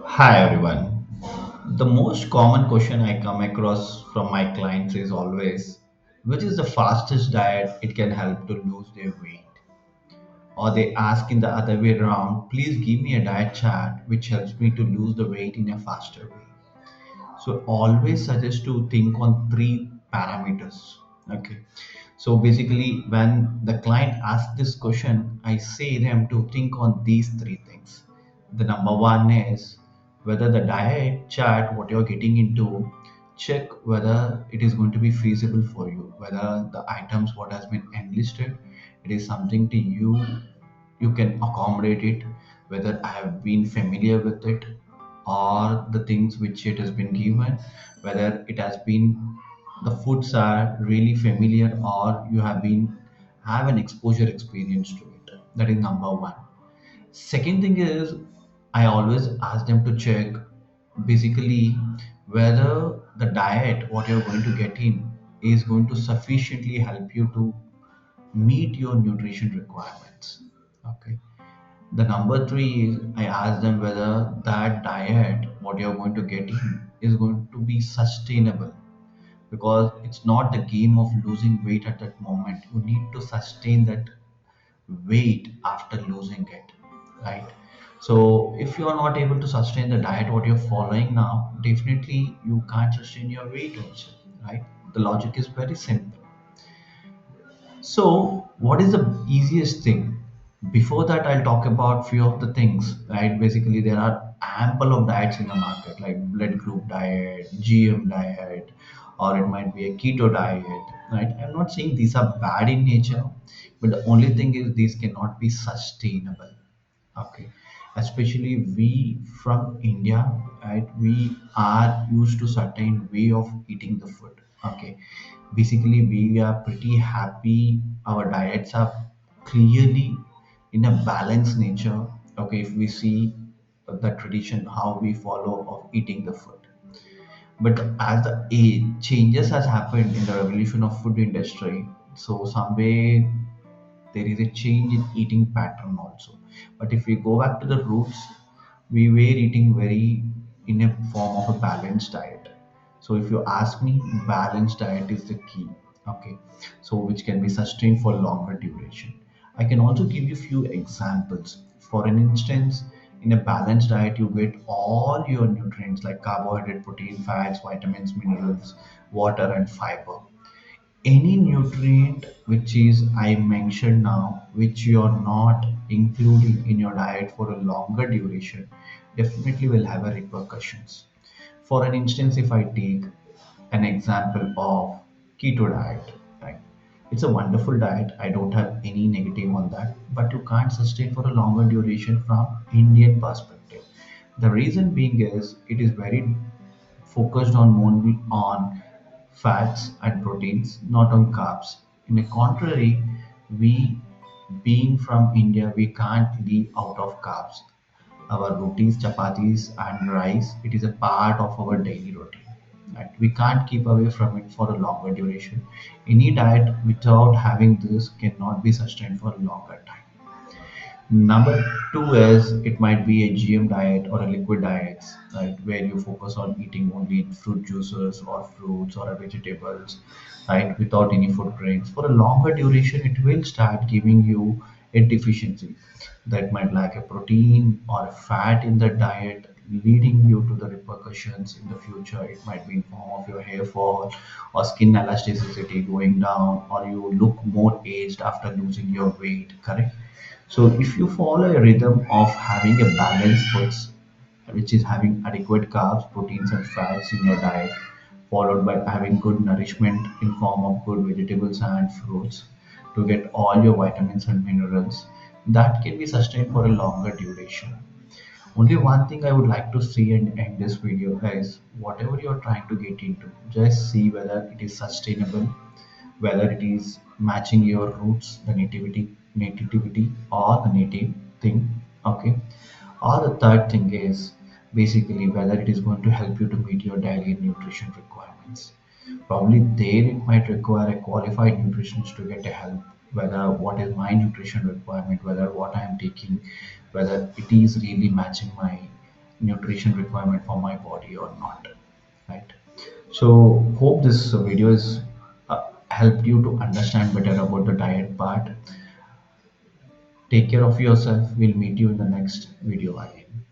Hi everyone. The most common question I come across from my clients is always which is the fastest diet it can help to lose their weight? Or they ask in the other way around, please give me a diet chart which helps me to lose the weight in a faster way. So always suggest to think on three parameters. Okay. So basically when the client asks this question, I say them to think on these three things. The number one is whether the diet chart, what you're getting into, check whether it is going to be feasible for you, whether the items what has been enlisted, it is something to you can accommodate it, whether I have been familiar with it or the things which it has been given, whether it has been the foods are really familiar or you have been have an exposure experience to it. That is number one. Second thing is I always ask them to check basically whether the diet what you're going to get in is going to sufficiently help you to meet your nutrition requirements. Okay. The number three is I ask them whether that diet, what you're going to get in, is going to be sustainable because it's not the game of losing weight at that moment. You need to sustain that weight after losing it, right? So if you are not able to sustain the diet what you're following now, definitely you can't sustain your weight also, right? The logic is very simple. So, what is the easiest thing? Before that, I'll talk about few of the things, right? Basically, there are ample of diets in the market, like blood group diet, GM diet, or it might be a keto diet, right? I'm not saying these are bad in nature, but the only thing is these cannot be sustainable. Okay, especially we from India, right? We are used to certain way of eating the food. Okay, basically we are pretty happy. Our diets are clearly in a balanced nature. Okay, if we see the tradition how we follow of eating the food, but as the age changes has happened in the revolution of food industry, so some way there is a change in eating pattern also. But if we go back to the roots, we were eating very in a form of a balanced diet. So if you ask me, balanced diet is the key. Okay, so which can be sustained for longer duration. I can also give you few examples. For an instance, in a balanced diet you get all your nutrients like carbohydrate, protein, fats, vitamins, minerals, water and fiber. Any nutrient which is I mentioned now, which you're not including in your diet for a longer duration, definitely will have a repercussions. For an instance, if I take an example of keto diet, right? It's a wonderful diet. I don't have any negative on that, but you can't sustain for a longer duration from Indian perspective. The reason being is it is very focused on only on fats and proteins, not on carbs. In the contrary, we being from India, we can't live out of carbs. Our rotis, chapatis, and rice, it is a part of our daily routine. Right? We can't keep away from it for a longer duration. Any diet without having this cannot be sustained for a longer time. Number two is it might be a GM diet or a liquid diet, right, where you focus on eating only fruit juices or fruits or vegetables, right, without any food grains. For a longer duration, it will start giving you a deficiency that might lack a protein or a fat in the diet, leading you to the repercussions in the future. It might be in form of your hair fall or skin elasticity going down, or you look more aged after losing your weight. Correct. So if you follow a rhythm of having a balanced foods, which is having adequate carbs, proteins, and fats in your diet, followed by having good nourishment in form of good vegetables and fruits to get all your vitamins and minerals, that can be sustained for a longer duration. Only one thing I would like to see and end this video is whatever you're trying to get into, just see whether it is sustainable, whether it is matching your roots, the nativity or the native thing. Okay. Or the third thing is basically whether it is going to help you to meet your daily nutrition requirements. Probably there it might require a qualified nutritionist to get a help, whether what is my nutrition requirement, whether what I am taking, whether it is really matching my nutrition requirement for my body or not, right? So hope this video is helped you to understand better about the diet part. Take care of yourself. We'll meet you in the next video again.